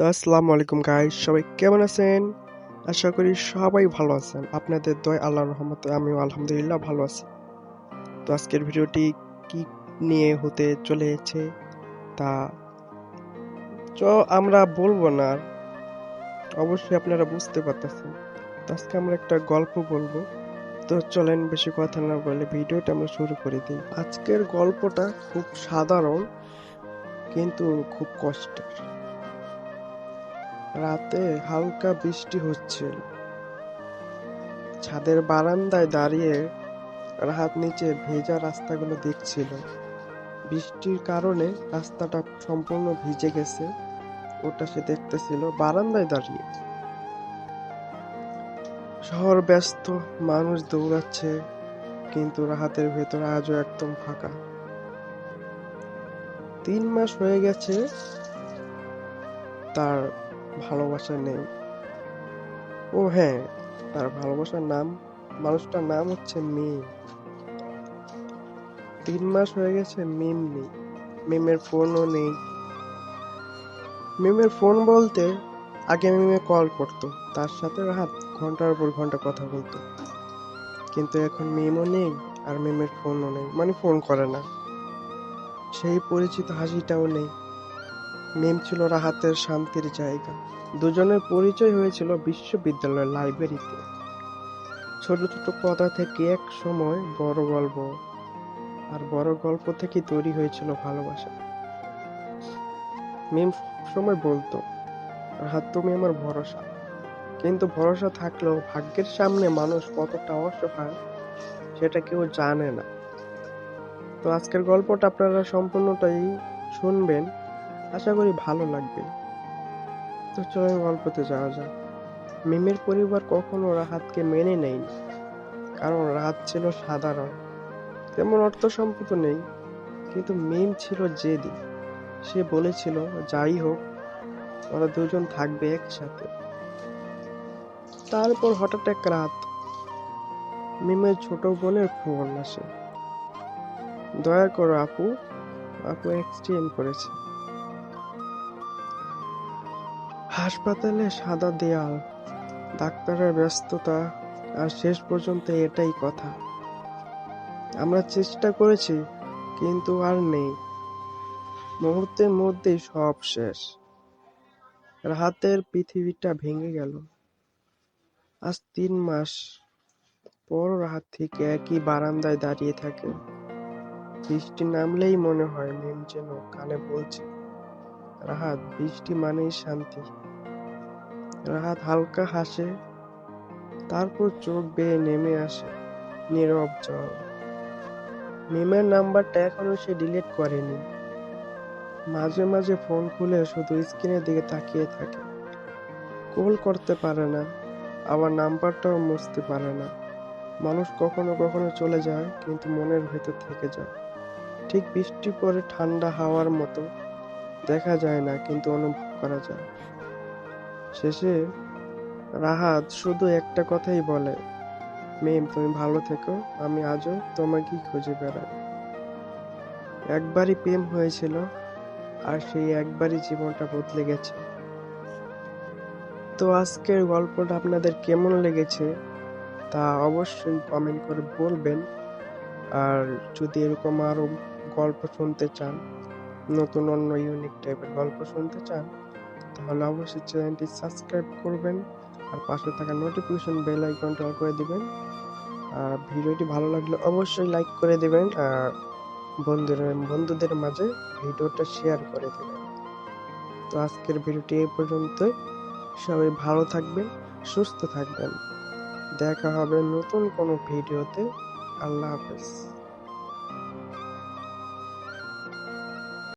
তো আসসালামু আলাইকুম গাইস, সবাই কেমন আছেন? আশা করি সবাই ভালো আছেন। আপনাদের দয়ায় আল্লাহর রহমতে আমিও আলহামদুলিল্লাহ ভালো আছি। তো আজকের ভিডিওটি কি নিয়ে হতে চলেছে তা আমরা বলবো না, অবশ্যই আপনারা বুঝতে পারতেছেন। তো আজকে আমরা একটা গল্প বলবো। তো চলেন বেশি কথা না বলে ভিডিওটা আমরা শুরু করে দিই। আজকের গল্পটা খুব সাধারণ কিন্তু খুব কষ্টের। রাতে হালকা বৃষ্টি হচ্ছিল। ছাদের বারান্দায় দাঁড়িয়ে রাহাত নিচে ভেজা রাস্তাগুলো দেখছিল। বৃষ্টির কারণে রাস্তাটা সম্পূর্ণ ভিজে গেছে, ওটা সে দেখতেছিল বারান্দায় দাঁড়িয়ে। শহর ব্যস্ত, মানুষ দৌড়াচ্ছে, কিন্তু রাহাতের ভেতর আজও একদম ফাঁকা। 3 মাস হয়ে গেছে, তার ভালোবাসা নেই। ও হ্যাঁ, তার ভালোবাসার মানুষটার নাম হচ্ছে মিম। 3 মাস হয়ে গেছে, মিম নেই। মিমের ফোনও নেই। মিমের ফোন বলতে আগে মিমে কল করতো, তার সাথে রাহাত ঘন্টার পর ঘন্টা কথা বলতো। কিন্তু এখন মিমও নেই আর মিমের ফোনও নেই, মানে ফোন করে না। সেই পরিচিত হাসিটাও নেই। মিম ছিল রাহাতের শান্তির জায়গা। দুজনের পরিচয় হয়েছিল বিশ্ববিদ্যালয়ের লাইব্রেরিতে। ছোট ছোট কথা থেকে এক সময় বড় গল্প, আর বড় গল্প থেকে তৈরি হয়েছিল ভালোবাসা। মিম সময় বলতো, রাহাত তুমি আমার ভরসা। কিন্তু ভরসা থাকলেও ভাগ্যের সামনে মানুষ কতটা অসহায় সেটা কেউ জানে না। তো আজকের গল্পটা আপনারা সম্পূর্ণটাই শুনবেন, আশা করি ভালো লাগবে। তো চলুন গল্পতে যাওয়া যাক। মিমের পরিবার কখনো রাহাতকে মেনে নেয়নি, কারণ রাহাত ছিল সাধারণ, তেমন অর্থ সম্পদ নেই। কিন্তু মিম ছিল জেদি। সে বলেছিল যাই হোক, ওরা দুজন থাকবে একসাথে। তারপর হঠাৎ এক রাত মিমের ছোট বোনের ফোন আসে। দয়া করো আপু, আপু অ্যাক্সিডেন্ট করেছে। হাসপাতালে সাদা দেয়াল, ডাক্তারের ব্যস্ততা, আর শেষ পর্যন্ত এটাই কথা, আমরা চেষ্টা করেছি কিন্তু আর নেই। মুহূর্তের মধ্যেই সব শেষ। রাহাতের পৃথিবীটা ভেঙে গেল। আজ 3 মাস পর রাহাত ঠিক একই বারান্দায় দাঁড়িয়ে থাকে। বৃষ্টি নামলেই মনে হয় মিম যেন কানে বলছে, রাহাত বৃষ্টি মানেই শান্তি। রাহাত হালকা হাসে, তারপর চোখ বেয়ে নেমে আসে নীরব জল। মিমের নাম্বারটা এখনো সে ডিলিট করেনি। মাঝে মাঝে ফোন খুলে শুধু স্ক্রিনের দিকে তাকিয়ে থাকে। কল করতে পারে না, আবার নাম্বারটাও মুছতে পারে না। মানুষ কখনো কখনো চলে যায়, কিন্তু মনের ভেতর থেকে যায়। ঠিক বৃষ্টি পরে ঠান্ডা হাওয়ার মতো, দেখা যায় না কিন্তু অনুভব করা যায়। শেষে রাহাত শুধু একটা কথাই বলে, মিম তুমি ভালো থেকো, আমি আজও তোমাকেই খুঁজে বেড়াই। একবারই প্রেম হয়েছিল, আর সেই একবারই জীবনটা বদলে গেছে। তো আজকের গল্পটা আপনাদের কেমন লেগেছে তা অবশ্যই কমেন্ট করে বলবেন। আর যদি এরকম আরো গল্প শুনতে চান, নতুন অন্য ইউনিক টাইপের গল্প শুনতে চান, তাহলে অবশ্যই চ্যানেলটি সাবস্ক্রাইব করবেন আর পাশে থাকা নোটিফিকেশন বেল আইকনটা অন করে দিবেন। আর ভিডিওটি ভালো লাগলে অবশ্যই লাইক করে দিবেন, আর বন্ধুদের মাঝে ভিডিওটা শেয়ার করে দেবেন। তো আজকের ভিডিওটি এই পর্যন্তই। সবাই ভালো থাকবেন, সুস্থ থাকবেন। দেখা হবে নতুন কোনো ভিডিওতে। আল্লাহ হাফেজ।